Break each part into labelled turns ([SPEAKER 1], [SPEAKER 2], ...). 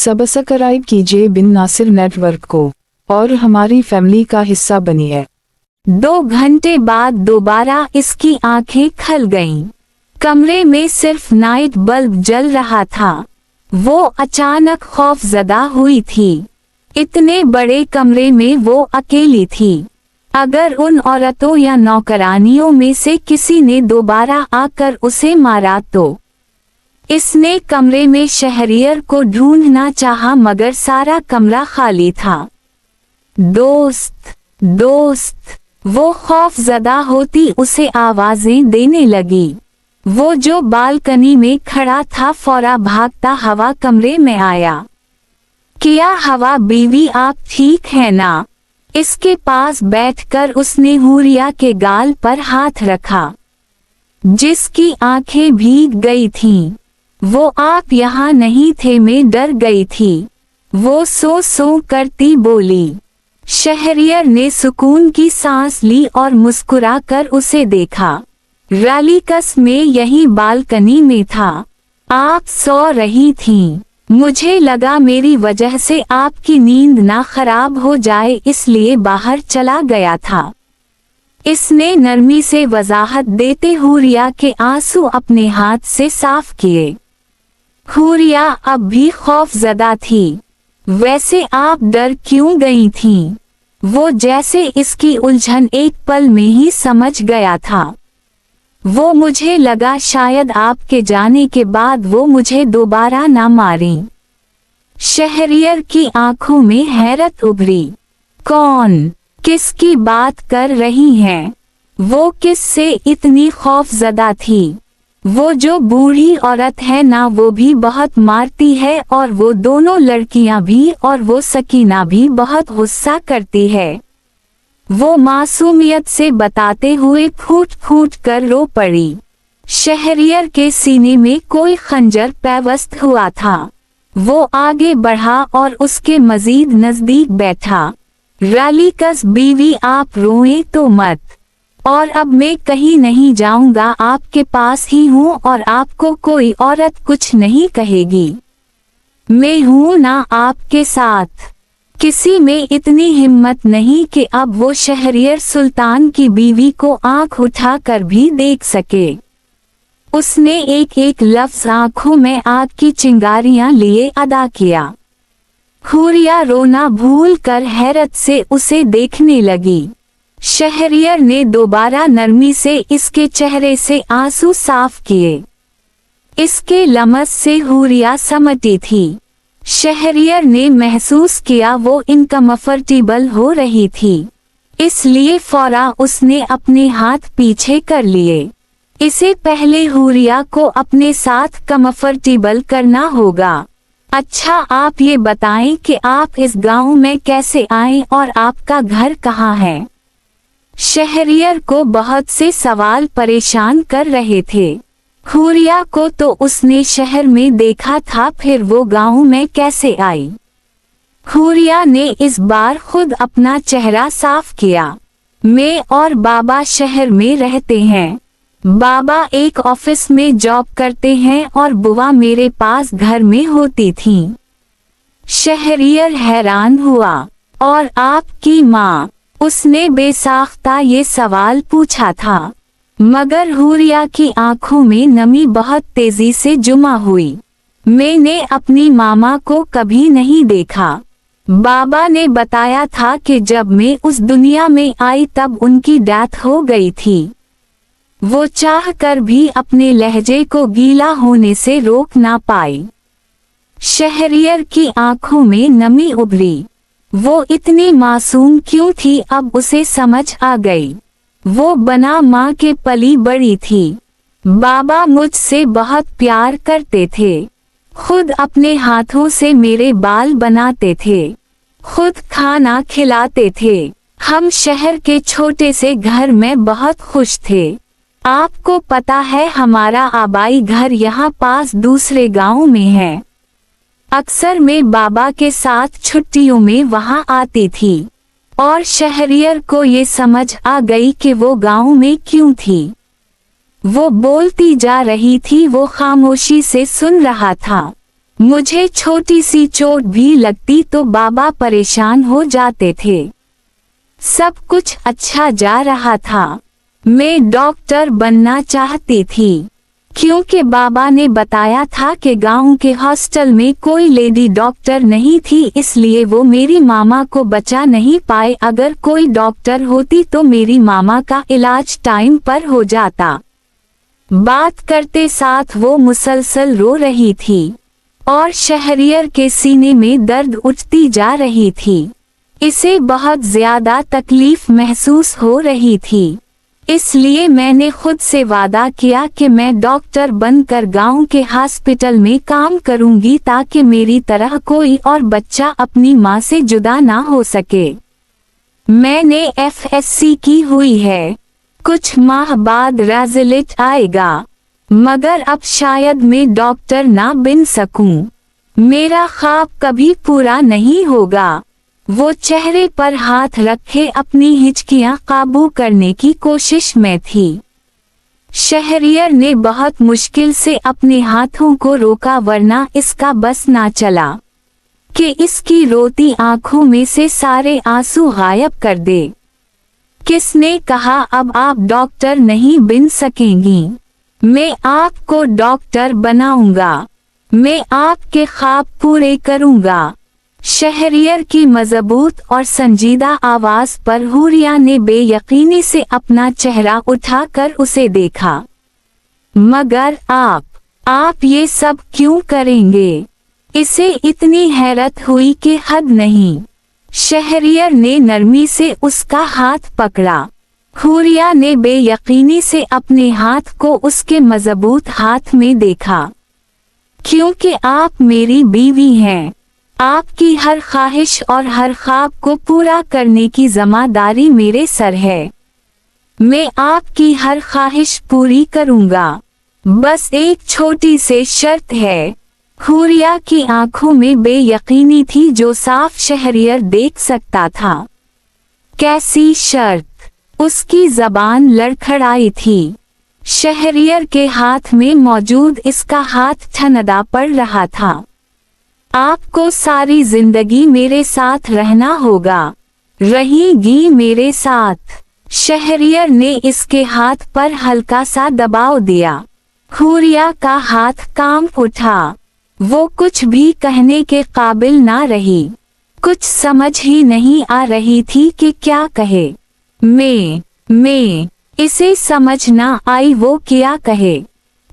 [SPEAKER 1] Subscribe कीजिए बिन Nasir network को और हमारी फैमिली का हिस्सा बनिए।
[SPEAKER 2] 2 घंटे बाद दोबारा इसकी आंखें खल गईं। कमरे में सिर्फ नाइट बल्ब जल रहा था। वो अचानक खौफजदा हुई थी। इतने बड़े कमरे में वो अकेली थी। अगर उन औरतों या नौकरानियों में से किसी ने दोबारा आकर उसे मारा तो। इसने कमरे में शहरियर को ढूंढना चाहा मगर सारा कमरा खाली था। दोस्त, दोस्त, वो खौफजदा होती उसे आवाजें देने लगी। वो जो बालकनी में खड़ा था फौरा भागता हवा कमरे में आया। क्या हवा बीवी, आप ठीक है ना? इसके पास बैठकर उसने हूरिया के गाल पर हाथ रखा, जिसकी आंखें भीग गई थीं। वो आप यहाँ नहीं थे, मैं डर गई थी, वो सो सो करती बोली। शहरियर ने सुकून की सांस ली और मुस्कुराकर उसे देखा। रालिकस में यही बालकनी में था। आप सो रही थीं। मुझे लगा मेरी वजह से आपकी नींद ना खराब हो जाए इसलिए बाहर चला गया था। इसने नरमी से वजाहत देते हूरिया के आंसू अपने हाथ से साफ किए। हूरिया अब भी खौफजदा थी। वैसे आप डर क्यों गई थीं? वो जैसे इसकी उलझन एक पल में ही समझ गया था। वो मुझे लगा शायद आपके जाने के बाद वो मुझे दोबारा ना मारें। शहरियर की आंखों में हैरत उभरी। कौन? किसकी बात कर रही हैं? वो किससे इतनी खौफजदा थी? वो जो बूढ़ी औरत है ना, वो भी बहुत मारती है और वो दोनों लड़कियां भी और वो सकीना भी बहुत गुस्सा करती है। वो मासूमियत से बताते हुए फूट फूट कर रो पड़ी। शहरियर के सीने में कोई खंजर पैवस्त हुआ था। वो आगे बढ़ा और उसके मजीद नजदीक बैठा। रालिकस बीवी, आप रोएं तो मत, और अब मैं कहीं नहीं जाऊंगा, आपके पास ही हूँ और आपको कोई औरत कुछ नहीं कहेगी। मैं हूँ ना आपके साथ। किसी में इतनी हिम्मत नहीं कि अब वो शहरियर सुल्तान की बीवी को आंख उठाकर भी देख सके। उसने एक एक लफ्ज आंखों में आग की चिंगारियां लिए अदा किया। हूरिया रोना भूलकर हैरत से उसे देखने लगी। शहरियर ने दोबारा नरमी से इसके चेहरे से आंसू साफ किए। इसके लमस से हूरिया समटी थी। शहरियर ने महसूस किया वो इनकम्फर्टेबल हो रही थी, इसलिए फौरा उसने अपने हाथ पीछे कर लिए। इसे पहले हूरिया को अपने साथ कम्फर्टेबल करना होगा। अच्छा, आप ये बताएं कि आप इस गांव में कैसे आए और आपका घर कहाँ है? शहरियर को बहुत से सवाल परेशान कर रहे थे। हूरिया को तो उसने शहर में देखा था, फिर वो गांव में कैसे आई? हूरिया ने इस बार खुद अपना चेहरा साफ किया। मैं और बाबा शहर में रहते हैं। बाबा एक ऑफिस में जॉब करते हैं और बुआ मेरे पास घर में होती थीं। शहरियर हैरान हुआ। और आपकी माँ? उसने बेसाख्ता ये सवाल पूछा था, मगर हूरिया की आंखों में नमी बहुत तेजी से जुमा हुई। मैंने अपनी मामा को कभी नहीं देखा। बाबा ने बताया था कि जब मैं उस दुनिया में आई तब उनकी डेथ हो गई थी। वो चाह कर भी अपने लहजे को गीला होने से रोक ना पाई। शहरियर की आंखों में नमी उभरी। वो इतनी मासूम क्यों थी अब उसे समझ आ गई। वो बना माँ के पली बड़ी थी। बाबा मुझसे बहुत प्यार करते थे। खुद अपने हाथों से मेरे बाल बनाते थे, खुद खाना खिलाते थे। हम शहर के छोटे से घर में बहुत खुश थे। आपको पता है हमारा आबाई घर यहाँ पास दूसरे गांव में है। अक्सर मैं बाबा के साथ छुट्टियों में वहाँ आती थी। और शहरियर को ये समझ आ गई कि वो गांव में क्यों थी। वो बोलती जा रही थी, वो खामोशी से सुन रहा था। मुझे छोटी सी चोट भी लगती तो बाबा परेशान हो जाते थे। सब कुछ अच्छा जा रहा था। मैं डॉक्टर बनना चाहती थी, क्योंकि बाबा ने बताया था कि गांव के हॉस्टल में कोई लेडी डॉक्टर नहीं थी, इसलिए वो मेरी मामा को बचा नहीं पाए। अगर कोई डॉक्टर होती तो मेरी मामा का इलाज टाइम पर हो जाता। बात करते साथ वो मुसलसल रो रही थी और शहरियर के सीने में दर्द उठती जा रही थी। इसे बहुत ज्यादा तकलीफ महसूस हो रही थी, इसलिए मैंने खुद से वादा किया कि मैं डॉक्टर बनकर गांव के हॉस्पिटल में काम करूंगी, ताकि मेरी तरह कोई और बच्चा अपनी मां से जुदा ना हो सके। मैंने FSC की हुई है, कुछ माह बाद रिजल्ट आएगा, मगर अब शायद मैं डॉक्टर ना बन सकूं। मेरा ख्वाब कभी पूरा नहीं होगा। वो चेहरे पर हाथ रखे अपनी हिचकियां काबू करने की कोशिश में थी। शहरियर ने बहुत मुश्किल से अपने हाथों को रोका, वरना इसका बस ना चला कि इसकी रोती आंखों में से सारे आंसू गायब कर दे। किसने कहा अब आप डॉक्टर नहीं बन सकेंगी? मैं आपको डॉक्टर बनाऊंगा, मैं आपके ख्वाब पूरे करूंगा। शहरियर की मजबूत और संजीदा आवाज पर हुरिया ने बेयकीनी से अपना चेहरा उठाकर उसे देखा। मगर आप ये सब क्यों करेंगे? इसे इतनी हैरत हुई कि हद नहीं। शहरियर ने नरमी से उसका हाथ पकड़ा। हुरिया ने बेयकीनी से अपने हाथ को उसके मजबूत हाथ में देखा। क्योंकि आप मेरी बीवी हैं, आपकी हर ख्वाहिश और हर ख्वाब को पूरा करने की जिम्मेदारी मेरे सर है। मैं आपकी हर ख्वाहिश पूरी करूंगा, बस एक छोटी सी शर्त है। हुरिया की आंखों में बेयकीनी थी, जो साफ शहरियर देख सकता था। कैसी शर्त? उसकी जबान लड़खड़ाई थी। शहरियर के हाथ में मौजूद इसका हाथ ठंडा पड़ रहा था। आपको सारी जिंदगी मेरे साथ रहना होगा, रहेगी मेरे साथ। शहरियर ने इसके हाथ पर हल्का सा दबाव दिया। हुरिया का हाथ कांप उठा। वो कुछ भी कहने के काबिल ना रही। कुछ समझ ही नहीं आ रही थी कि क्या कहे। मैं इसे समझ ना आई वो क्या कहे।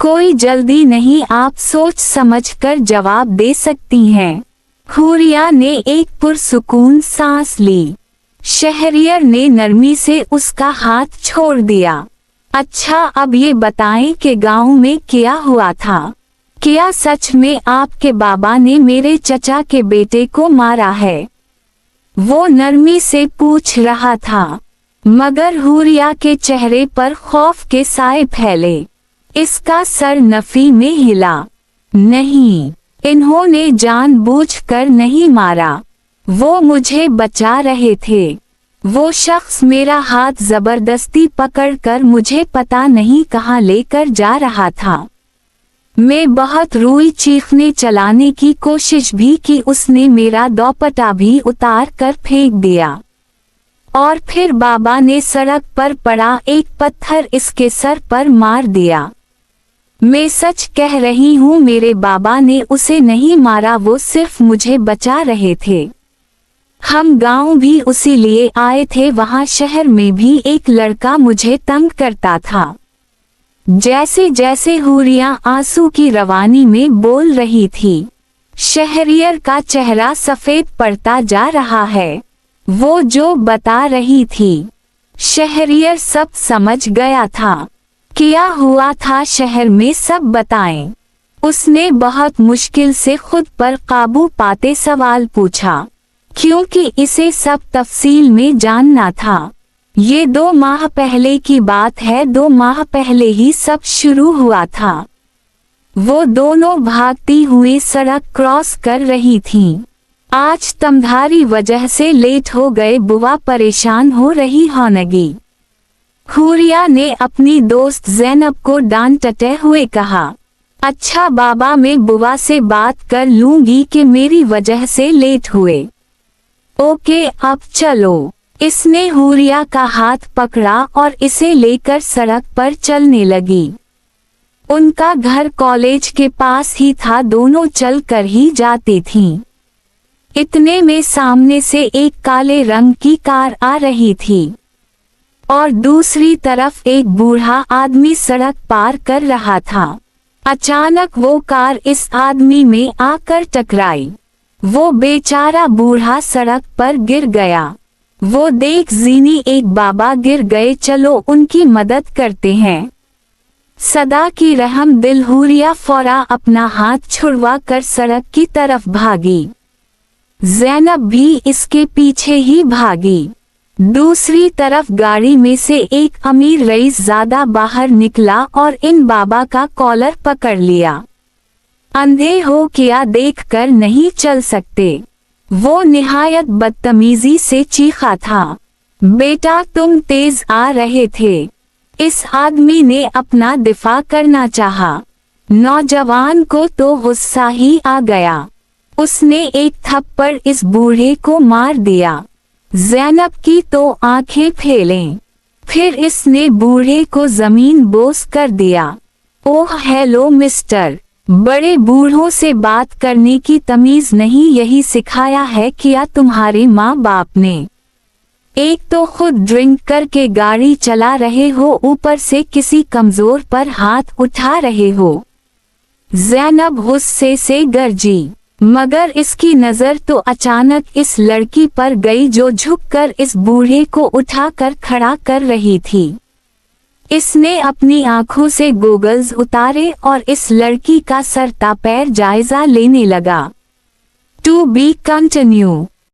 [SPEAKER 2] कोई जल्दी नहीं, आप सोच समझकर जवाब दे सकती हैं। हुरिया ने एक पुरसुकून सांस ली। शहरियर ने नरमी से उसका हाथ छोड़ दिया। अच्छा, अब ये बताएं कि गांव में क्या हुआ था? क्या सच में आपके बाबा ने मेरे चचा के बेटे को मारा है? वो नरमी से पूछ रहा था, मगर हुरिया के चेहरे पर खौफ के साए फैले। इसका सर नफी में हिला। नहीं, इन्होंने जानबूझकर नहीं मारा। वो मुझे बचा रहे थे। वो शख्स मेरा हाथ जबरदस्ती पकड़कर मुझे पता नहीं कहां लेकर जा रहा था। मैं बहुत रोई, चीखने चलाने की कोशिश भी की। उसने मेरा दुपट्टा भी उतार कर फेंक दिया और फिर बाबा ने सड़क पर पड़ा एक पत्थर इसके सर पर मार दिया। मैं सच कह रही हूँ, मेरे बाबा ने उसे नहीं मारा, वो सिर्फ मुझे बचा रहे थे। हम गांव भी उसी लिए आए थे। वहाँ शहर में भी एक लड़का मुझे तंग करता था। जैसे जैसे हुरिया आंसू की रवानी में बोल रही थी, शहरियर का चेहरा सफेद पड़ता जा रहा है। वो जो बता रही थी, शहरियर सब समझ गया था। क्या हुआ था शहर में, सब बताएं। उसने बहुत मुश्किल से खुद पर काबू पाते सवाल पूछा, क्योंकि इसे सब तफसील में जानना था। ये 2 माह पहले की बात है। 2 माह पहले ही सब शुरू हुआ था। वो दोनों भागती हुई सड़क क्रॉस कर रही थीं। आज तुम्हारी वजह से लेट हो गए, बुआ परेशान हो रही होंगी। हुरिया ने अपनी दोस्त ज़ैनब को डांटते हुए कहा। अच्छा बाबा, मैं बुआ से बात कर लूंगी कि मेरी वजह से लेट हुए। ओके अब चलो। इसने हुरिया का हाथ पकड़ा और इसे लेकर सड़क पर चलने लगी। उनका घर कॉलेज के पास ही था, दोनों चल कर ही जाती थीं। इतने में सामने से एक काले रंग की कार आ रही थी और दूसरी तरफ एक बूढ़ा आदमी सड़क पार कर रहा था। अचानक वो कार इस आदमी में आकर टकराई। वो बेचारा बूढ़ा सड़क पर गिर गया। वो देख जीनी एक बाबा गिर गए, चलो उनकी मदद करते हैं। सदा की रहम दिल हुरिया फौरा अपना हाथ छुड़वा कर सड़क की तरफ भागी। ज़ैनब भी इसके पीछे ही भागी। दूसरी तरफ गाड़ी में से एक अमीर रईस ज़्यादा बाहर निकला और इन बाबा का कॉलर पकड़ लिया। अंधे हो क्या देखकर नहीं चल सकते? वो निहायत बदतमीजी से चीखा था। बेटा तुम तेज आ रहे थे। इस आदमी ने अपना दिफा करना चाहा। नौजवान को तो गुस्सा ही आ गया। उसने एक थप्पड़ इस बूढ़े को मार दिया। ज़ैनब की तो आंखें फैलें। फिर इसने बूढ़े को जमीन बोस कर दिया। ओह हेलो मिस्टर, बड़े बूढ़ों से बात करने की तमीज नहीं यही सिखाया है क्या तुम्हारे माँ बाप ने? एक तो खुद ड्रिंक करके गाड़ी चला रहे हो, ऊपर से किसी कमजोर पर हाथ उठा रहे हो। ज़ैनब गुस्से से गरजी, मगर इसकी नजर तो अचानक इस लड़की पर गई जो झुककर इस बूढ़े को उठाकर खड़ा कर रही थी। इसने अपनी आंखों से गोगल्स उतारे और इस लड़की का सरता पैर जायजा लेने लगा। To be continue.